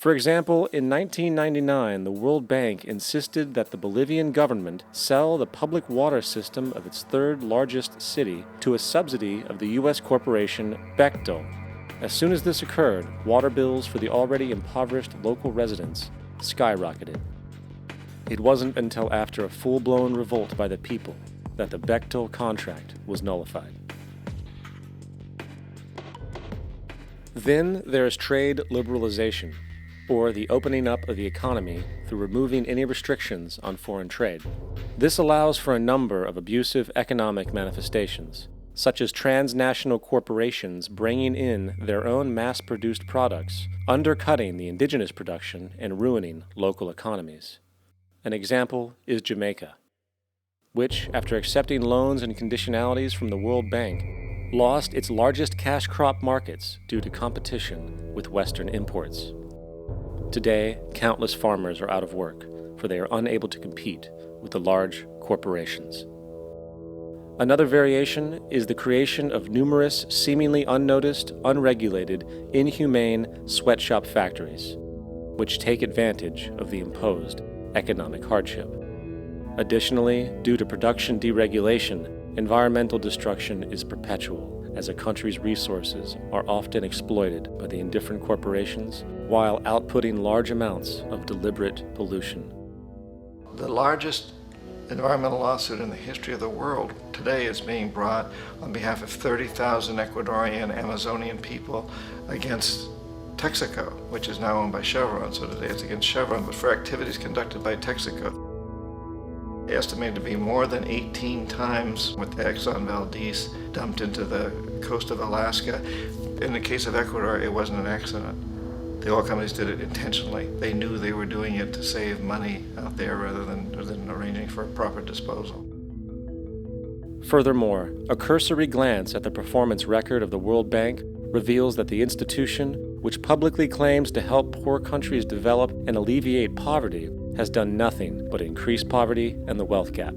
For example, in 1999, the World Bank insisted that the Bolivian government sell the public water system of its third largest city to a subsidy of the U.S. corporation Bechtel. As soon as this occurred, water bills for the already impoverished local residents skyrocketed. It wasn't until after a full-blown revolt by the people that the Bechtel contract was nullified. Then there is trade liberalization, or the opening up of the economy through removing any restrictions on foreign trade. This allows for a number of abusive economic manifestations, such as transnational corporations bringing in their own mass-produced products, undercutting the indigenous production and ruining local economies. An example is Jamaica, which, after accepting loans and conditionalities from the World Bank, lost its largest cash crop markets due to competition with Western imports. Today, countless farmers are out of work, for they are unable to compete with the large corporations. Another variation is the creation of numerous, seemingly unnoticed, unregulated, inhumane sweatshop factories, which take advantage of the imposed economic hardship. Additionally, due to production deregulation, environmental destruction is perpetual, as a country's resources are often exploited by the indifferent corporations while outputting large amounts of deliberate pollution. The largest environmental lawsuit in the history of the world today is being brought on behalf of 30,000 Ecuadorian Amazonian people against Texaco, which is now owned by Chevron. So today it's against Chevron, but for activities conducted by Texaco. Estimated to be more than 18 times what the Exxon Valdez dumped into the coast of Alaska. In the case of Ecuador, it wasn't an accident. The oil companies did it intentionally. They knew they were doing it to save money out there rather than arranging for a proper disposal. Furthermore, a cursory glance at the performance record of the World Bank reveals that the institution, which publicly claims to help poor countries develop and alleviate poverty, has done nothing but increase poverty and the wealth gap,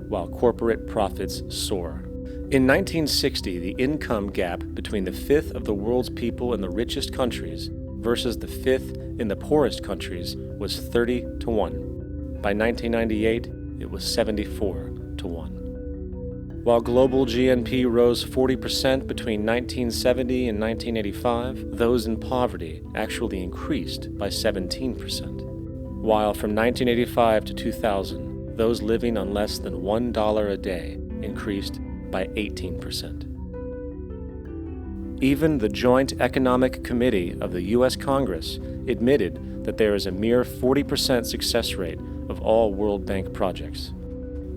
while corporate profits soar. In 1960, the income gap between the fifth of the world's people in the richest countries versus the fifth in the poorest countries was 30 to 1. By 1998, it was 74 to 1. While global GNP rose 40% between 1970 and 1985, those in poverty actually increased by 17%. While from 1985 to 2000, those living on less than $1 a day increased by 18%. Even the Joint Economic Committee of the U.S. Congress admitted that there is a mere 40% success rate of all World Bank projects.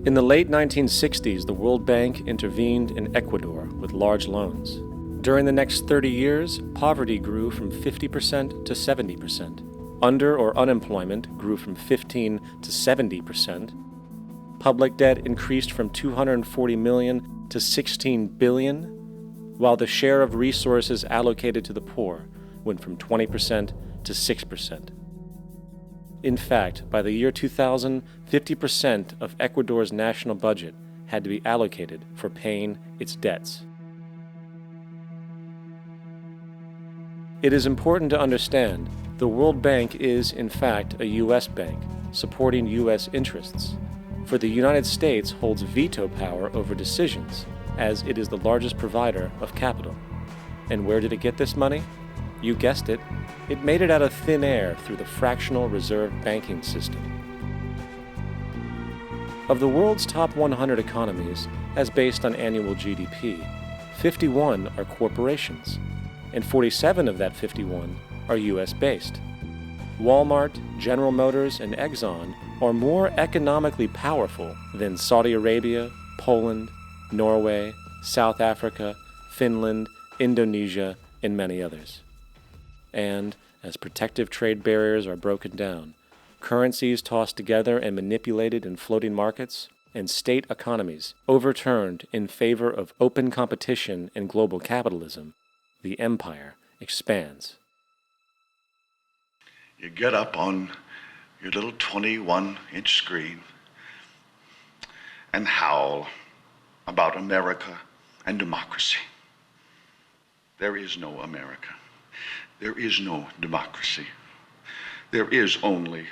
In the late 1960s, the World Bank intervened in Ecuador with large loans. During the next 30 years, poverty grew from 50% to 70%. Under or unemployment grew from 15 to 70%. Public debt increased from $240 million to $16 billion, while the share of resources allocated to the poor went from 20% to 6%. In fact, by the year 2000, 50% of Ecuador's national budget had to be allocated for paying its debts. It is important to understand the World Bank is, in fact, a U.S. bank, supporting U.S. interests. For the United States holds veto power over decisions, as it is the largest provider of capital. And where did it get this money? You guessed it. It made it out of thin air through the fractional reserve banking system. Of the world's top 100 economies, as based on annual GDP, 51 are corporations, and 47 of that 51 are U.S.-based. Walmart, General Motors, and Exxon are more economically powerful than Saudi Arabia, Poland, Norway, South Africa, Finland, Indonesia, and many others. And, as protective trade barriers are broken down, currencies tossed together and manipulated in floating markets, and state economies overturned in favor of open competition and global capitalism, the empire expands. You get up on your little 21-inch screen and howl about America and democracy. There is no America. There is no democracy. There is only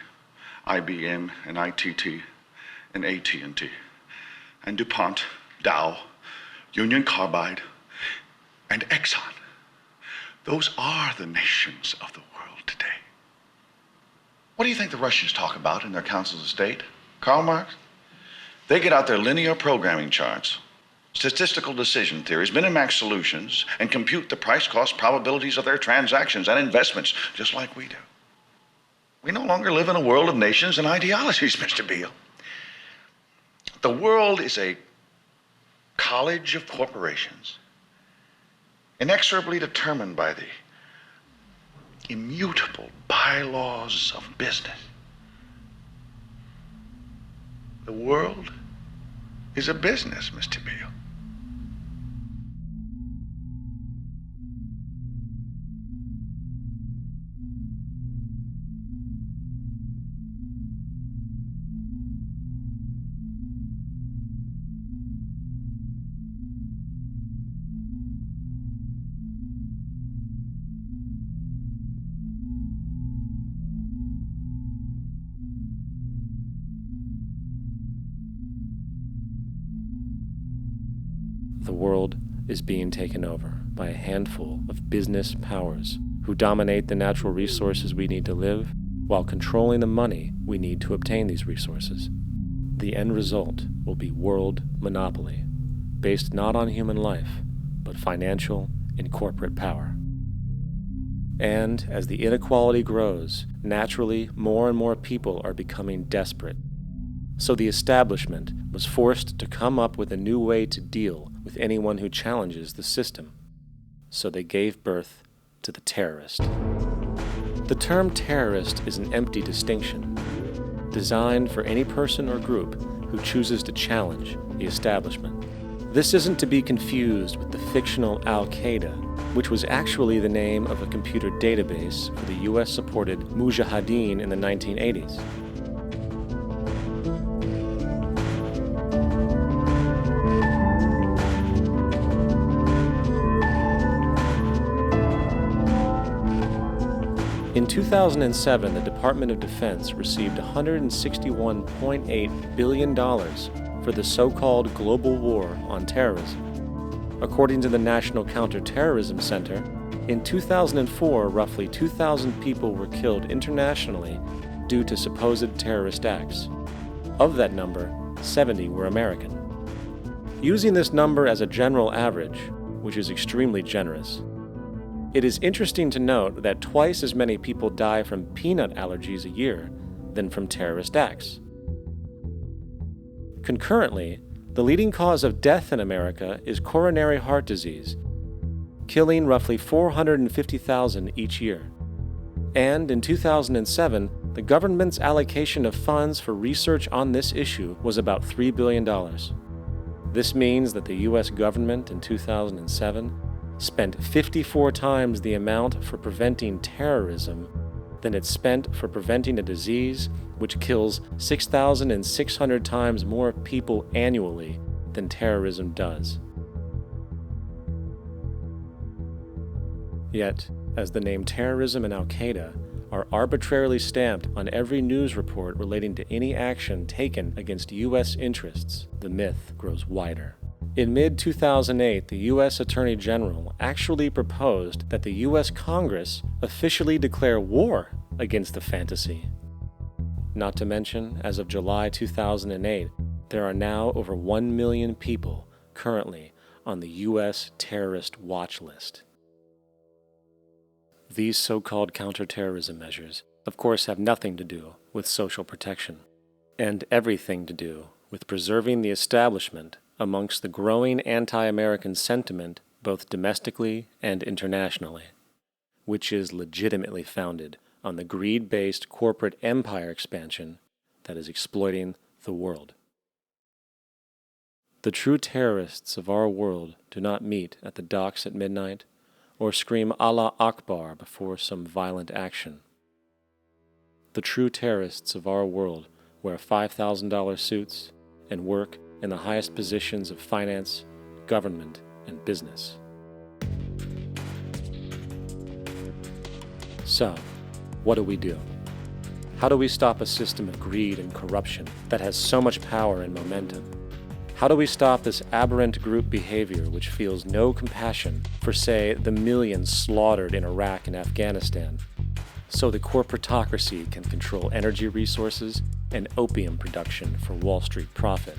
IBM and ITT and AT&T and DuPont, Dow, Union Carbide, and Exxon. Those are the nations of the world today. What do you think the Russians talk about in their councils of state? Karl Marx? They get out their linear programming charts, statistical decision theories, Minimax solutions, and compute the price-cost probabilities of their transactions and investments, just like we do. We no longer live in a world of nations and ideologies, Mr. Beale. The world is a college of corporations, inexorably determined by the immutable bylaws of business. The world is a business, Mr. Beale. The world is being taken over by a handful of business powers who dominate the natural resources we need to live while controlling the money we need to obtain these resources. The end result will be world monopoly, based not on human life, but financial and corporate power. And as the inequality grows, naturally more and more people are becoming desperate. So the establishment was forced to come up with a new way to deal with anyone who challenges the system. So they gave birth to the terrorist. The term terrorist is an empty distinction, designed for any person or group who chooses to challenge the establishment. This isn't to be confused with the fictional Al-Qaeda, which was actually the name of a computer database for the US-supported Mujahideen in the 1980s. In 2007, the Department of Defense received $161.8 billion for the so-called global war on terrorism. According to the National Counterterrorism Center, in 2004, roughly 2,000 people were killed internationally due to supposed terrorist acts. Of that number, 70 were American. Using this number as a general average, which is extremely generous, it is interesting to note that twice as many people die from peanut allergies a year than from terrorist acts. Concurrently, the leading cause of death in America is coronary heart disease, killing roughly 450,000 each year. And in 2007, the government's allocation of funds for research on this issue was about $3 billion. This means that the US government in 2007 spent 54 times the amount for preventing terrorism than it spent for preventing a disease which kills 6,600 times more people annually than terrorism does. Yet, as the name terrorism and Al-Qaeda are arbitrarily stamped on every news report relating to any action taken against U.S. interests, the myth grows wider. In mid-2008, the U.S. Attorney General actually proposed that the U.S. Congress officially declare war against the fantasy. Not to mention, as of July 2008, there are now over 1 million people currently on the U.S. terrorist watch list. These so-called counterterrorism measures, of course, have nothing to do with social protection, and everything to do with preserving the establishment amongst the growing anti-American sentiment both domestically and internationally, which is legitimately founded on the greed-based corporate empire expansion that is exploiting the world. The true terrorists of our world do not meet at the docks at midnight or scream Allah Akbar before some violent action. The true terrorists of our world wear $5,000 suits and work in the highest positions of finance, government, and business. So, what do we do? How do we stop a system of greed and corruption that has so much power and momentum? How do we stop this aberrant group behavior which feels no compassion for, say, the millions slaughtered in Iraq and Afghanistan, so the corporatocracy can control energy resources and opium production for Wall Street profit?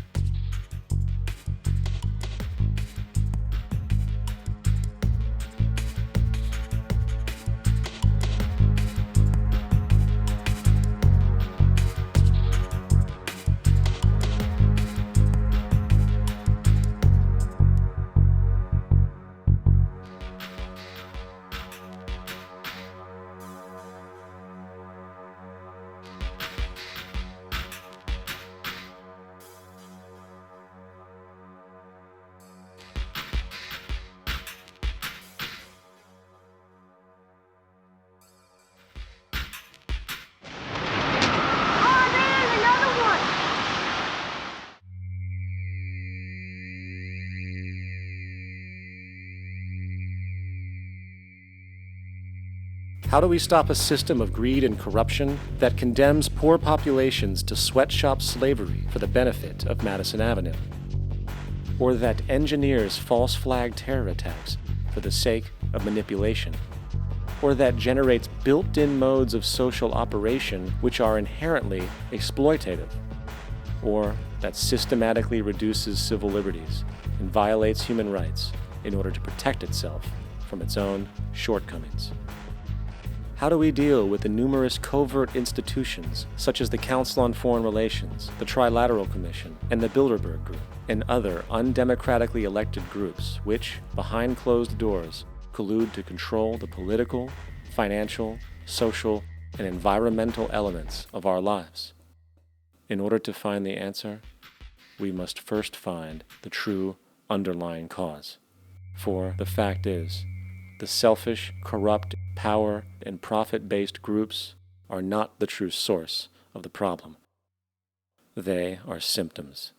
How do we stop a system of greed and corruption that condemns poor populations to sweatshop slavery for the benefit of Madison Avenue? Or that engineers false flag terror attacks for the sake of manipulation? Or that generates built-in modes of social operation which are inherently exploitative? Or that systematically reduces civil liberties and violates human rights in order to protect itself from its own shortcomings? How do we deal with the numerous covert institutions, such as the Council on Foreign Relations, the Trilateral Commission, and the Bilderberg Group, and other undemocratically elected groups which, behind closed doors, collude to control the political, financial, social, and environmental elements of our lives? In order to find the answer, we must first find the true underlying cause. For the fact is, the selfish, corrupt, power, and profit-based groups are not the true source of the problem. They are symptoms.